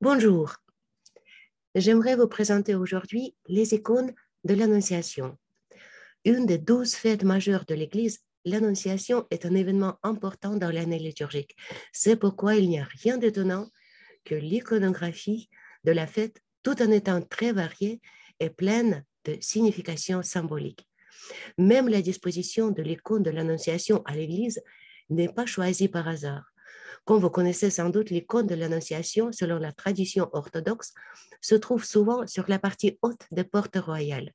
Bonjour, j'aimerais vous présenter aujourd'hui les icônes de l'Annonciation. Une des 12 fêtes majeures de l'Église, l'Annonciation est un événement important dans l'année liturgique. C'est pourquoi il n'y a rien d'étonnant que l'iconographie de la fête, tout en étant très variée, est pleine de significations symboliques. Même la disposition de l'icône de l'Annonciation à l'Église n'est pas choisie par hasard. Comme vous connaissez sans doute, l'icône de l'Annonciation, selon la tradition orthodoxe, se trouve souvent sur la partie haute des portes royales.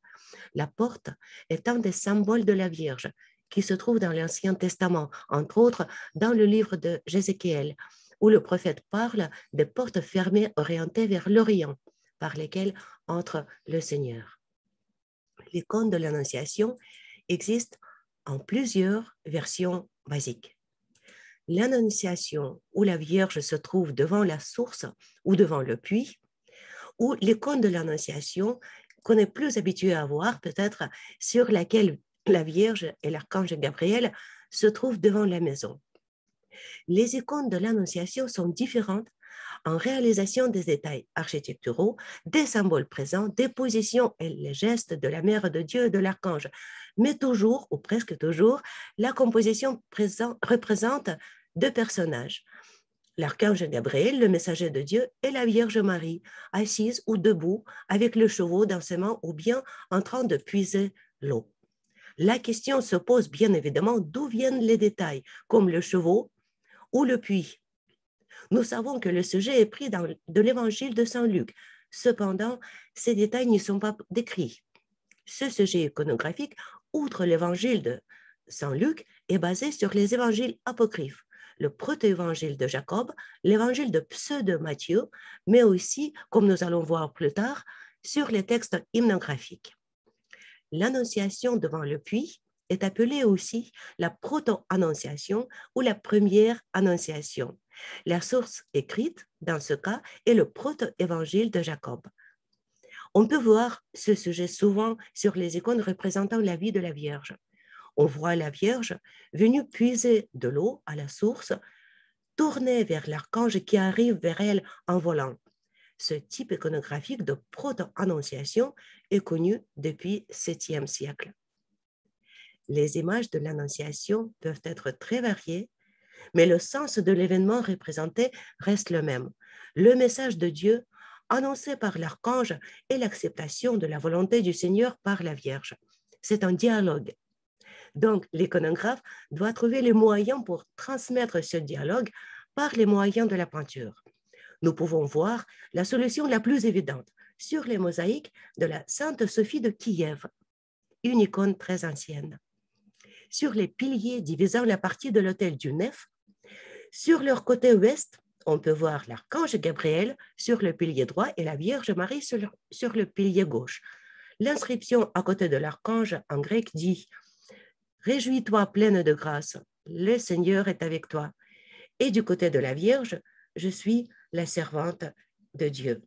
La porte est un des symboles de la Vierge qui se trouve dans l'Ancien Testament, entre autres dans le livre de Jézéchiel, où le prophète parle des portes fermées orientées vers l'Orient, par lesquelles entre le Seigneur. L'icône de l'Annonciation existe en plusieurs versions basiques. L'Annonciation où la Vierge se trouve devant la source ou devant le puits, ou l'icône de l'Annonciation qu'on est plus habitué à voir, peut-être sur laquelle la Vierge et l'archange Gabriel se trouvent devant la maison. Les icônes de l'Annonciation sont différentes en réalisation des détails architecturaux, des symboles présents, des positions et les gestes de la Mère de Dieu et de l'Archange. Mais toujours, ou presque toujours, la composition représente deux personnages. L'archange Gabriel, le messager de Dieu, et la Vierge Marie, assise ou debout avec le chevaux dans ses mains ou bien en train de puiser l'eau. La question se pose bien évidemment d'où viennent les détails, comme le chevaux ou le puits. Nous savons que le sujet est pris de l'évangile de Saint Luc. Cependant, ces détails n'y sont pas décrits. Ce sujet iconographique, outre l'évangile de Saint Luc, est basé sur les évangiles apocryphes, le proto-évangile de Jacob, l'évangile de Pseudo-Matthieu, mais aussi, comme nous allons voir plus tard, sur les textes hymnographiques. L'annonciation devant le puits est appelée aussi la proto-annonciation ou la première annonciation. La source écrite, dans ce cas, est le proto-évangile de Jacob. On peut voir ce sujet souvent sur les icônes représentant la vie de la Vierge. On voit la Vierge venue puiser de l'eau à la source, tournée vers l'archange qui arrive vers elle en volant. Ce type iconographique de proto-annonciation est connu depuis le 7e siècle. Les images de l'annonciation peuvent être très variées, mais le sens de l'événement représenté reste le même. Le message de Dieu annoncé par l'archange et l'acceptation de la volonté du Seigneur par la Vierge. C'est un dialogue. Donc, l'iconographe doit trouver les moyens pour transmettre ce dialogue par les moyens de la peinture. Nous pouvons voir la solution la plus évidente sur les mosaïques de la Sainte Sophie de Kiev, une icône très ancienne. Sur les piliers divisant la partie de l'autel du nef, sur leur côté ouest, on peut voir l'archange Gabriel sur le pilier droit et la Vierge Marie sur le pilier gauche. L'inscription à côté de l'archange en grec dit « Réjouis-toi pleine de grâce, le Seigneur est avec toi. » Et du côté de la Vierge, « Je suis la servante de Dieu. »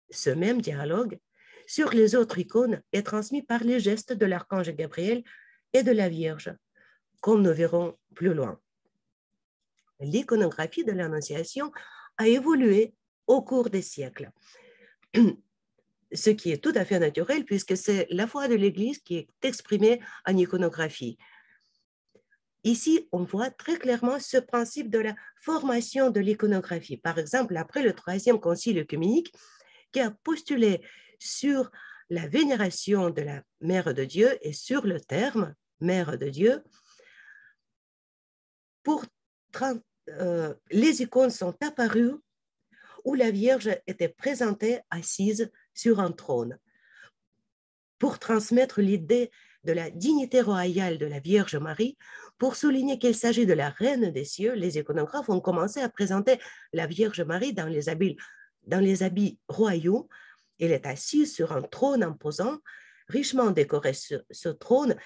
Ce même dialogue sur les autres icônes est transmis par les gestes de l'archange Gabriel et de la Vierge, comme nous verrons plus loin. L'iconographie de l'Annonciation a évolué au cours des siècles, ce qui est tout à fait naturel puisque c'est la foi de l'Église qui est exprimée en iconographie. Ici, on voit très clairement ce principe de la formation de l'iconographie. Par exemple, après le Troisième Concile œcuménique, qui a postulé sur la vénération de la Mère de Dieu et sur le terme Mère de Dieu, les icônes sont apparues où la Vierge était présentée assise sur un trône. Pour transmettre l'idée de la dignité royale de la Vierge Marie, pour souligner qu'il s'agit de la Reine des cieux, les iconographes ont commencé à présenter la Vierge Marie dans les habits royaux. Elle est assise sur un trône imposant, richement décoré. Ce trône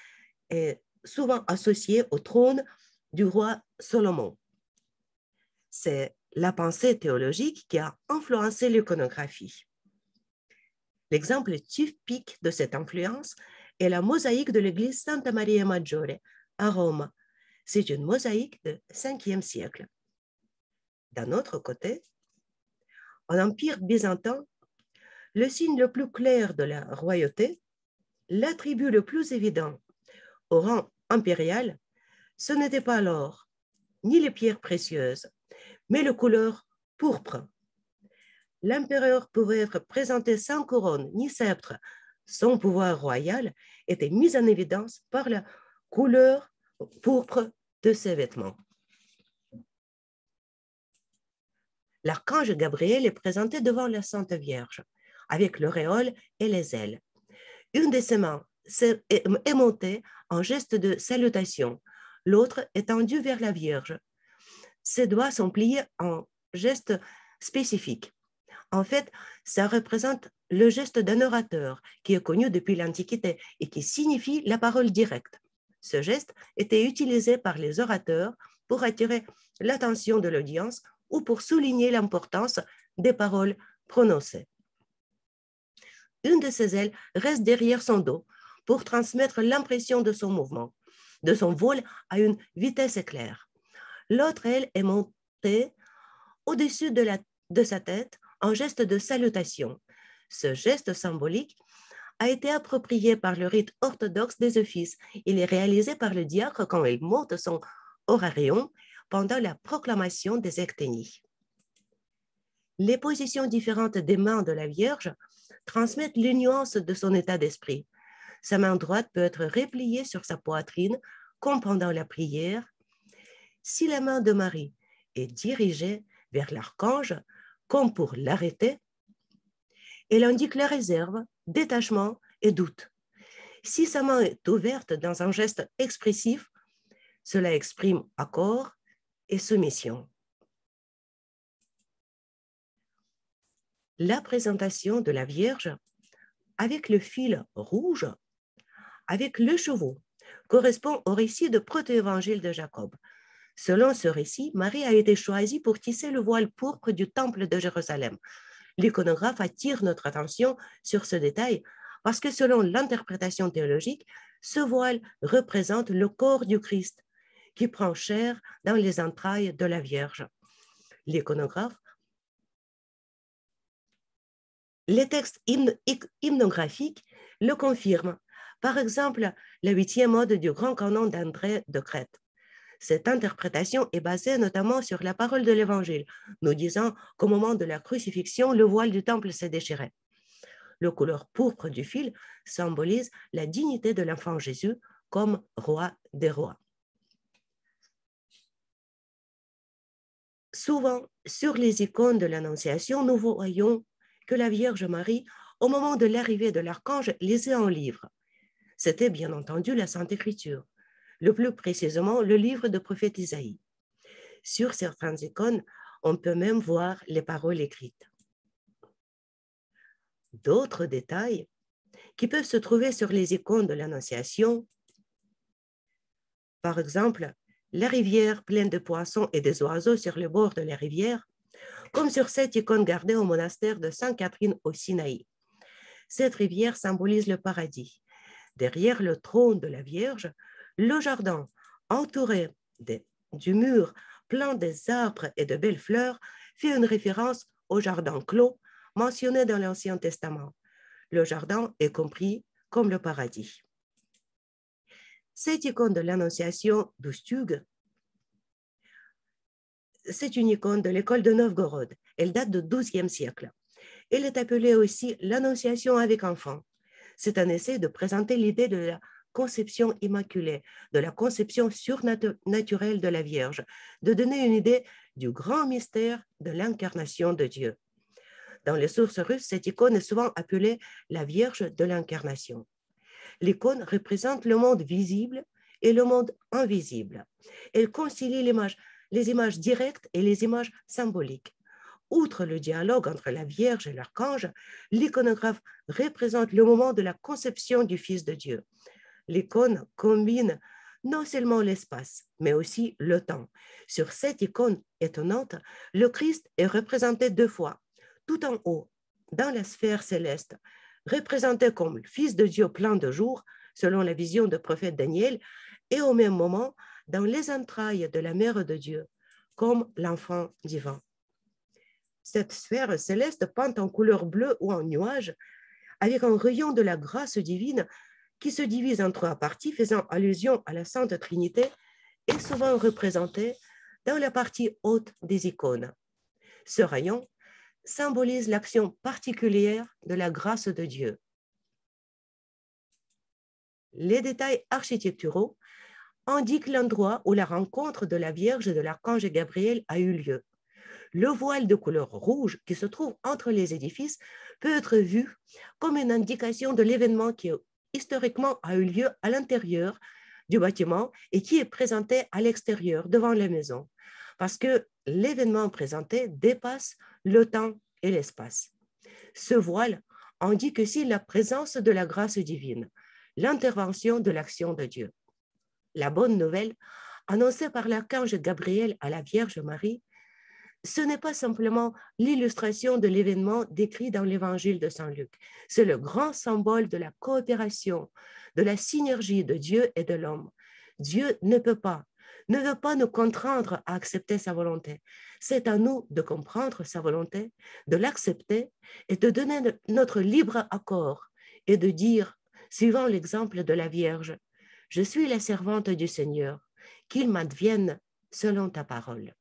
est souvent associé au trône du roi Salomon. C'est la pensée théologique qui a influencé l'iconographie. L'exemple typique de cette influence est la mosaïque de l'église Santa Maria Maggiore à Rome. C'est une mosaïque du 5e siècle. D'un autre côté, En Empire byzantin, le signe le plus clair de la royauté, l'attribut le plus évident au rang impérial, ce n'était pas l'or, ni les pierres précieuses, mais le couleur pourpre. L'empereur pouvait être présenté sans couronne ni sceptre. Son pouvoir royal était mis en évidence par la couleur pourpre de ses vêtements. L'archange Gabriel est présenté devant la Sainte Vierge, avec l'auréole et les ailes. Une de ses mains est montée en geste de salutation, l'autre est tendue vers la Vierge. Ses doigts sont pliés en geste spécifique. En fait, ça représente le geste d'un orateur qui est connu depuis l'Antiquité et qui signifie la parole directe. Ce geste était utilisé par les orateurs pour attirer l'attention de l'audience ou pour souligner l'importance des paroles prononcées. Une de ses ailes reste derrière son dos pour transmettre l'impression de son mouvement, de son vol à une vitesse éclair. L'autre aile est montée au-dessus de sa tête en geste de salutation. Ce geste symbolique a été approprié par le rite orthodoxe des offices. Il est réalisé par le diacre quand il monte son orarion pendant la proclamation des ecténies. Les positions différentes des mains de la Vierge transmettent les nuances de son état d'esprit. Sa main droite peut être repliée sur sa poitrine, comme pendant la prière. Si la main de Marie est dirigée vers l'archange, comme pour l'arrêter, elle indique la réserve, détachement et doute. Si sa main est ouverte dans un geste expressif, cela exprime accord et soumission. La présentation de la Vierge avec le fil rouge, avec le chevau, correspond au récit de proto-évangile de Jacob. Selon ce récit, Marie a été choisie pour tisser le voile pourpre du temple de Jérusalem. L'iconographe attire notre attention sur ce détail parce que selon l'interprétation théologique, ce voile représente le corps du Christ qui prend chair dans les entrailles de la Vierge. L'iconographe, les textes hymnographiques le confirment. Par exemple, la 8e ode du Grand Canon d'André de Crète. Cette interprétation est basée notamment sur la parole de l'Évangile, nous disant qu'au moment de la crucifixion, le voile du temple s'est déchiré. Le couleur pourpre du fil symbolise la dignité de l'enfant Jésus comme roi des rois. Souvent, sur les icônes de l'Annonciation, nous voyons que la Vierge Marie, au moment de l'arrivée de l'archange, lisait un livre. C'était bien entendu la Sainte Écriture, le plus précisément le livre de prophète Isaïe. Sur certaines icônes, on peut même voir les paroles écrites. D'autres détails qui peuvent se trouver sur les icônes de l'Annonciation, par exemple, la rivière pleine de poissons et des oiseaux sur le bord de la rivière, comme sur cette icône gardée au monastère de Sainte Catherine au Sinaï. Cette rivière symbolise le paradis. Derrière le trône de la Vierge, le jardin entouré du mur plein des arbres et de belles fleurs fait une référence au jardin clos mentionné dans l'Ancien Testament. Le jardin est compris comme le paradis. Cette icône de l'Annonciation d'Ustug, c'est une icône de l'école de Novgorod. Elle date du XIIe siècle. Elle est appelée aussi l'Annonciation avec enfant. C'est un essai de présenter l'idée de la conception immaculée, de la conception surnaturelle de la Vierge, de donner une idée du grand mystère de l'incarnation de Dieu. Dans les sources russes, cette icône est souvent appelée la Vierge de l'incarnation. L'icône représente le monde visible et le monde invisible. Elle concilie les images directes et les images symboliques. Outre le dialogue entre la Vierge et l'archange, l'iconographe représente le moment de la conception du Fils de Dieu. L'icône combine non seulement l'espace, mais aussi le temps. Sur cette icône étonnante, le Christ est représenté 2 fois, tout en haut, dans la sphère céleste, représenté comme le Fils de Dieu plein de jour, selon la vision du prophète Daniel, et au même moment, dans les entrailles de la Mère de Dieu, comme l'enfant divin. Cette sphère céleste peinte en couleur bleue ou en nuage, avec un rayon de la grâce divine qui se divise en trois parties, faisant allusion à la Sainte Trinité, est souvent représenté dans la partie haute des icônes. Ce rayon symbolise l'action particulière de la grâce de Dieu. Les détails architecturaux indiquent l'endroit où la rencontre de la Vierge et de l'archange Gabriel a eu lieu. Le voile de couleur rouge qui se trouve entre les édifices peut être vu comme une indication de l'événement qui historiquement a eu lieu à l'intérieur du bâtiment et qui est présenté à l'extérieur devant la maison, parce que l'événement présenté dépasse le temps et l'espace. Ce voile indique aussi la présence de la grâce divine, l'intervention de l'action de Dieu. La bonne nouvelle, annoncée par l'archange Gabriel à la Vierge Marie, ce n'est pas simplement l'illustration de l'événement décrit dans l'évangile de Saint Luc. C'est le grand symbole de la coopération, de la synergie de Dieu et de l'homme. Dieu ne veut pas nous contraindre à accepter sa volonté. C'est à nous de comprendre sa volonté, de l'accepter et de donner notre libre accord et de dire, suivant l'exemple de la Vierge, « Je suis la servante du Seigneur, qu'il m'advienne selon ta parole. »